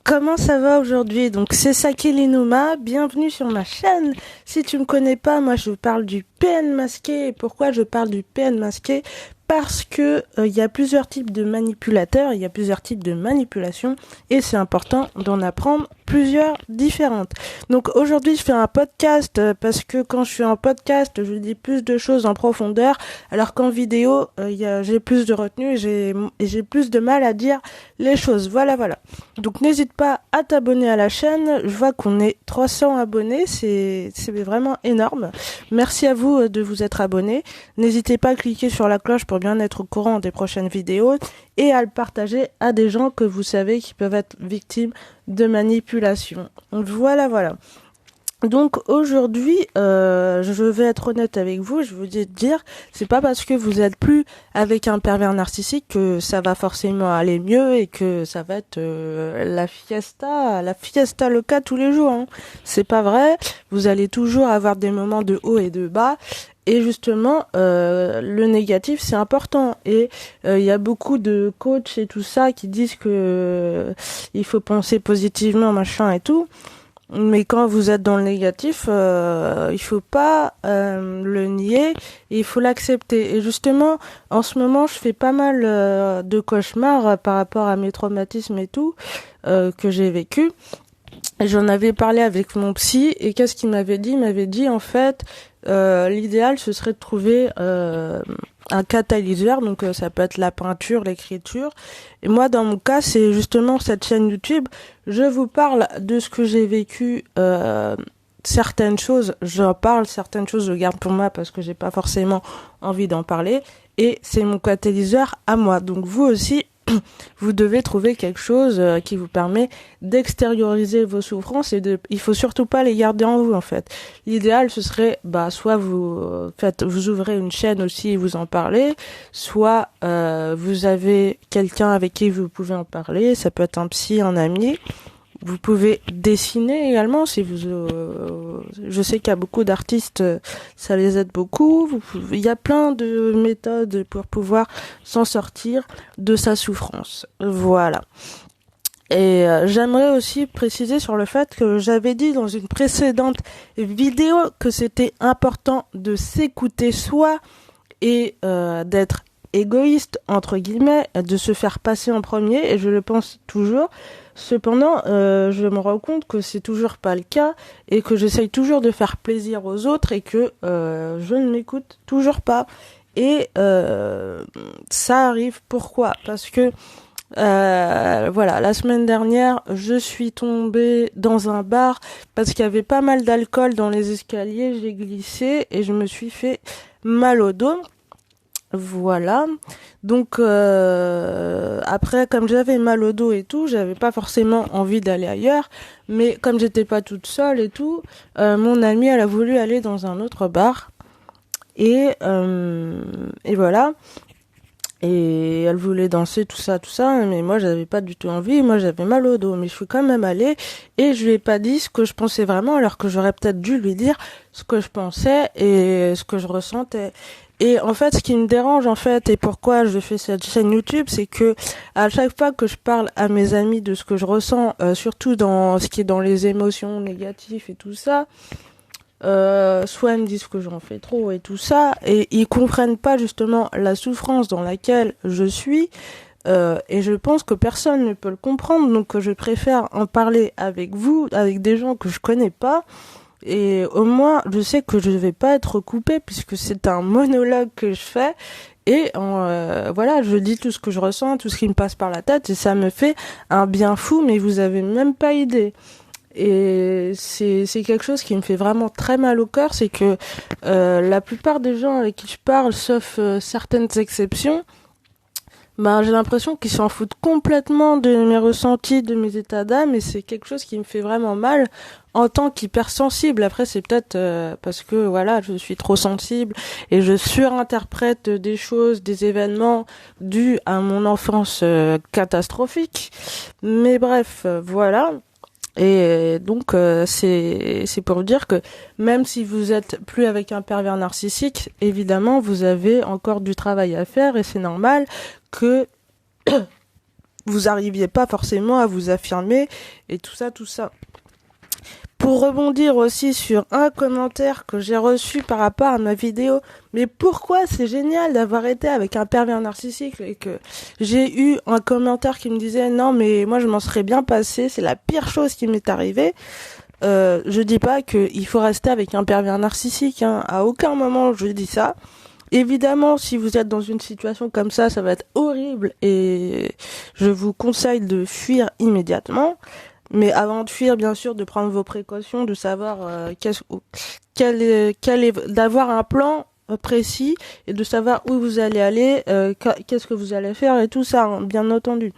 Comment ça va aujourd'hui? Donc c'est Sakeli Nouma, bienvenue sur ma chaîne. Si tu me connais pas, moi je parle du PN masqué. Et pourquoi je parle du PN masqué? Parce que il y a plusieurs types de manipulateurs, il y a plusieurs types de manipulations et c'est important d'en apprendre plusieurs différentes. Donc aujourd'hui je fais un podcast parce que quand je fais un podcast je dis plus de choses en profondeur alors qu'en vidéo j'ai plus de retenue et j'ai plus de mal à dire les choses. Voilà. Donc n'hésite pas à t'abonner à la chaîne, je vois qu'on est 300 abonnés, c'est vraiment énorme. Merci à vous de vous être abonnés. N'hésitez pas à cliquer sur la cloche pour bien être au courant des prochaines vidéos et à le partager à des gens que vous savez qui peuvent être victimes de manipulation. Voilà. Donc aujourd'hui, je vais être honnête avec vous, je veux dire, c'est pas parce que vous êtes plus avec un pervers narcissique que ça va forcément aller mieux et que ça va être la fiesta loca tous les jours. Hein. C'est pas vrai, vous allez toujours avoir des moments de haut et de bas. Et justement, le négatif, c'est important. Et il y a beaucoup de coachs et tout ça qui disent que il faut penser positivement, machin et tout. Mais quand vous êtes dans le négatif, il faut pas le nier, et il faut l'accepter. Et justement, en ce moment, je fais pas mal de cauchemars par rapport à mes traumatismes et tout que j'ai vécu. J'en avais parlé avec mon psy et qu'est-ce qu'il m'avait dit? Il m'avait dit en fait l'idéal ce serait de trouver un catalyseur, donc ça peut être la peinture, l'écriture. Et moi dans mon cas c'est justement cette chaîne YouTube, je vous parle de ce que j'ai vécu, certaines choses j'en parle, certaines choses je garde pour moi parce que j'ai pas forcément envie d'en parler et c'est mon catalyseur à moi. Donc vous aussi vous devez trouver quelque chose qui vous permet d'extérioriser vos souffrances et il faut surtout pas les garder en vous en fait. L'idéal ce serait soit vous ouvrez une chaîne aussi et vous en parlez, soit vous avez quelqu'un avec qui vous pouvez en parler, ça peut être un psy, un ami. Vous pouvez dessiner également si vous je sais qu'il y a beaucoup d'artistes, ça les aide beaucoup. Il y a plein de méthodes pour pouvoir s'en sortir de sa souffrance. Voilà. Et j'aimerais aussi préciser sur le fait que j'avais dit dans une précédente vidéo que c'était important de s'écouter soi et d'être égoïste entre guillemets, de se faire passer en premier, et je le pense toujours. Cependant, je me rends compte que c'est toujours pas le cas et que j'essaye toujours de faire plaisir aux autres et que je ne m'écoute toujours pas. Et ça arrive pourquoi? Parce que voilà, la semaine dernière, je suis tombée dans un bar parce qu'il y avait pas mal d'alcool dans les escaliers, j'ai glissé et je me suis fait mal au dos. Voilà. Donc après, comme j'avais mal au dos et tout, j'avais pas forcément envie d'aller ailleurs, mais comme j'étais pas toute seule et tout, mon amie elle a voulu aller dans un autre bar et voilà. Et elle voulait danser tout ça, mais moi j'avais pas du tout envie, moi j'avais mal au dos, mais je suis quand même allée et je lui ai pas dit ce que je pensais vraiment, alors que j'aurais peut-être dû lui dire ce que je pensais et ce que je ressentais. Et en fait, ce qui me dérange, en fait, et pourquoi je fais cette chaîne YouTube, c'est que à chaque fois que je parle à mes amis de ce que je ressens, surtout dans ce qui est dans les émotions négatives et tout ça, soit ils me disent que j'en fais trop et tout ça, et ils comprennent pas justement la souffrance dans laquelle je suis, et je pense que personne ne peut le comprendre, donc je préfère en parler avec vous, avec des gens que je connais pas. Et au moins, je sais que je vais pas être coupée puisque c'est un monologue que je fais. Et voilà, je dis tout ce que je ressens, tout ce qui me passe par la tête, et ça me fait un bien fou, mais vous avez même pas idée. Et c'est quelque chose qui me fait vraiment très mal au cœur, c'est que la plupart des gens avec qui je parle, sauf certaines exceptions, j'ai l'impression qu'ils s'en foutent complètement de mes ressentis, de mes états d'âme, et c'est quelque chose qui me fait vraiment mal en tant qu'hypersensible. Après, c'est peut-être parce que voilà, je suis trop sensible et je surinterprète des choses, des événements dus à mon enfance catastrophique. Mais bref, voilà. Et donc c'est pour dire que même si vous êtes plus avec un pervers narcissique, évidemment vous avez encore du travail à faire et c'est normal que vous arriviez pas forcément à vous affirmer et tout ça. Pour rebondir aussi sur un commentaire que j'ai reçu par rapport à ma vidéo, mais pourquoi c'est génial d'avoir été avec un pervers narcissique, et que j'ai eu un commentaire qui me disait non mais moi je m'en serais bien passé, c'est la pire chose qui m'est arrivée. Je dis pas qu'il faut rester avec un pervers narcissique, hein. À aucun moment je dis ça. Évidemment, si vous êtes dans une situation comme ça va être horrible et je vous conseille de fuir immédiatement. Mais avant de fuir, bien sûr, de prendre vos précautions, de savoir d'avoir un plan précis et de savoir où vous allez aller, qu'est-ce que vous allez faire et tout ça, hein, bien entendu.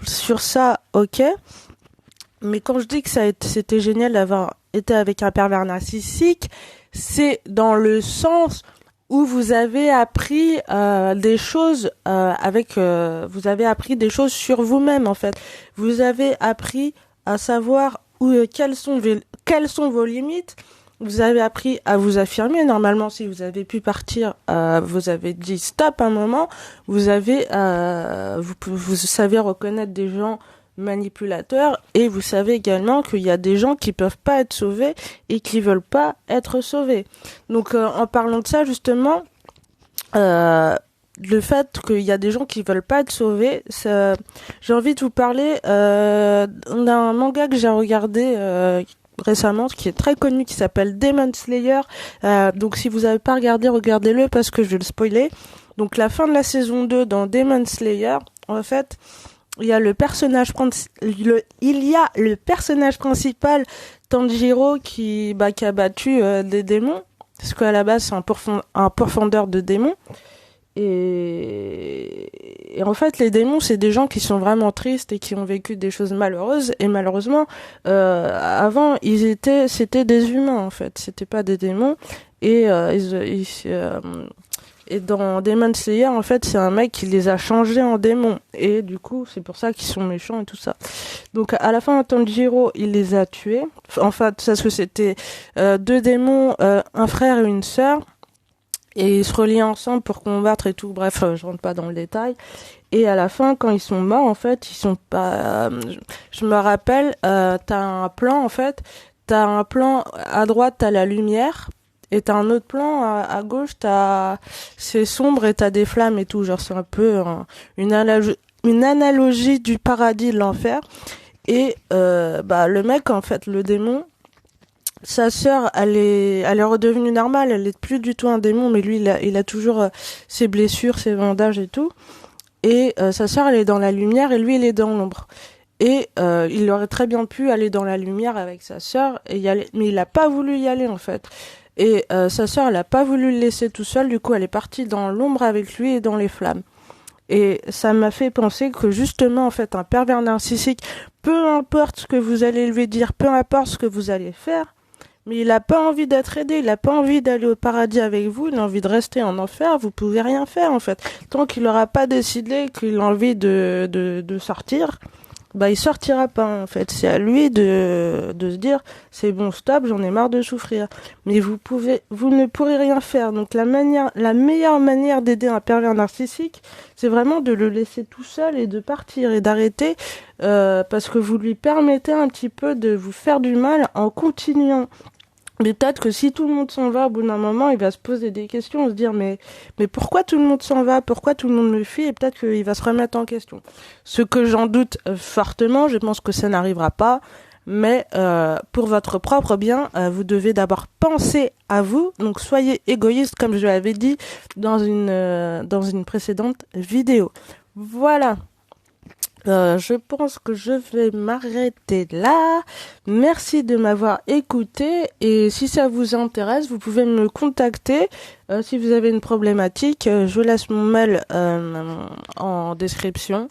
Sur ça, ok. Mais quand je dis que c'était génial d'avoir été avec un pervers narcissique, c'est dans le sens où vous avez appris des choses vous avez appris des choses sur vous-même en fait. Vous avez appris à savoir quelles sont vos limites. Vous avez appris à vous affirmer. Normalement, si vous avez pu partir, vous avez dit stop un moment. Vous avez vous savez reconnaître des gens manipulateurs et vous savez également qu'il y a des gens qui peuvent pas être sauvés et qui veulent pas être sauvés. Donc en parlant de ça justement, le fait qu'il y a des gens qui veulent pas être sauvés, j'ai envie de vous parler d'un manga que j'ai regardé récemment, qui est très connu, qui s'appelle Demon Slayer. Donc si vous avez pas regardé, regardez-le parce que je vais le spoiler. Donc la fin de la saison 2 dans Demon Slayer, en fait, il y a le personnage principal Tanjiro qui a battu des démons, parce qu'à la base c'est un pourfendeur de démons. Et en fait, les démons, c'est des gens qui sont vraiment tristes et qui ont vécu des choses malheureuses. Et malheureusement, avant, c'était des humains en fait, c'était pas des démons. Et et dans Demon Slayer, en fait, c'est un mec qui les a changés en démons. Et du coup, c'est pour ça qu'ils sont méchants et tout ça. Donc, à la fin, Tanjiro, il les a tués. Enfin, parce que c'était 2 démons, un frère et une sœur. Et ils se relient ensemble pour combattre et tout. Bref, je rentre pas dans le détail. Et à la fin, quand ils sont morts, en fait, ils sont pas... je me rappelle, t'as un plan, en fait. T'as un plan, à droite, t'as la lumière. Et t'as un autre plan à gauche, c'est sombre et t'as des flammes et tout. Genre c'est un peu une analogie du paradis et de l'enfer. Et le mec en fait, le démon, sa sœur, elle est redevenue normale. Elle est plus du tout un démon, mais lui il a toujours ses blessures, ses bandages et tout. Et sa sœur, elle est dans la lumière et lui il est dans l'ombre. Et il aurait très bien pu aller dans la lumière avec sa sœur et y aller, mais il a pas voulu y aller en fait. Et sa sœur, elle a pas voulu le laisser tout seul, du coup elle est partie dans l'ombre avec lui et dans les flammes. Et ça m'a fait penser que justement en fait un pervers narcissique, peu importe ce que vous allez lui dire, peu importe ce que vous allez faire, mais il a pas envie d'être aidé, il a pas envie d'aller au paradis avec vous, il a envie de rester en enfer, vous pouvez rien faire en fait. Tant qu'il aura pas décidé qu'il a envie de sortir, il sortira pas en fait. C'est à lui de se dire c'est bon, stop, j'en ai marre de souffrir. Mais vous ne pourrez rien faire. Donc la meilleure manière d'aider un pervers narcissique, c'est vraiment de le laisser tout seul et de partir et d'arrêter parce que vous lui permettez un petit peu de vous faire du mal en continuant. Mais peut-être que si tout le monde s'en va, au bout d'un moment, il va se poser des questions, se dire mais pourquoi tout le monde s'en va, pourquoi tout le monde me fuit, et peut-être qu'il va se remettre en question. Ce que j'en doute fortement, je pense que ça n'arrivera pas, mais pour votre propre bien, vous devez d'abord penser à vous, donc soyez égoïste comme je l'avais dit dans une précédente vidéo. Voilà. Je pense que je vais m'arrêter là. Merci de m'avoir écouté et si ça vous intéresse, vous pouvez me contacter si vous avez une problématique. Je laisse mon mail en description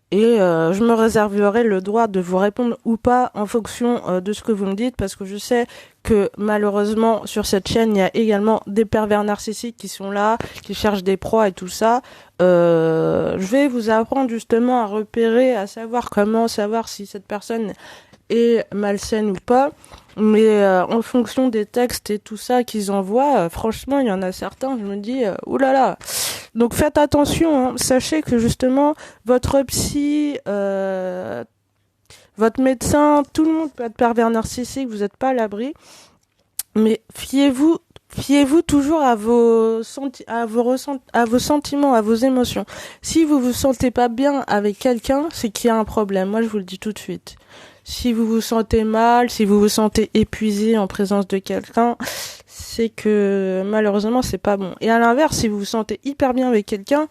et je me réserverai le droit de vous répondre ou pas en fonction de ce que vous me dites parce que je sais que malheureusement sur cette chaîne il y a également des pervers narcissiques qui sont là, qui cherchent des proies et tout ça. Je vais vous apprendre justement à repérer, à savoir comment savoir si cette personne est malsaine ou pas. Mais en fonction des textes et tout ça qu'ils envoient, franchement il y en a certains, je me dis oulala, Donc faites attention, hein. Sachez que justement, votre psy, votre médecin, tout le monde peut être pervers narcissique, vous n'êtes pas à l'abri. Mais fiez-vous toujours à à vos sentiments, à vos émotions. Si vous vous sentez pas bien avec quelqu'un, c'est qu'il y a un problème. Moi, je vous le dis tout de suite. Si vous vous sentez mal, si vous vous sentez épuisé en présence de quelqu'un, c'est que malheureusement c'est pas bon. Et à l'inverse, si vous vous sentez hyper bien avec quelqu'un,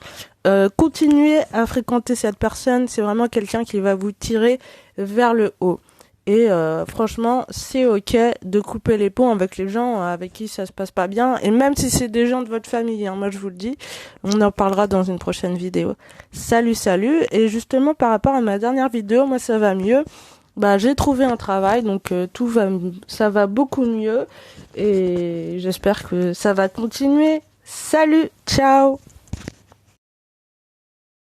continuez à fréquenter cette personne. C'est vraiment quelqu'un qui va vous tirer vers le haut. Et franchement, c'est ok de couper les ponts avec les gens avec qui ça se passe pas bien. Et même si c'est des gens de votre famille, hein, moi je vous le dis, on en parlera dans une prochaine vidéo. Salut, salut. Et justement, par rapport à ma dernière vidéo, moi ça va mieux. Bah, j'ai trouvé un travail, donc ça va beaucoup mieux. Et j'espère que ça va continuer. Salut, ciao.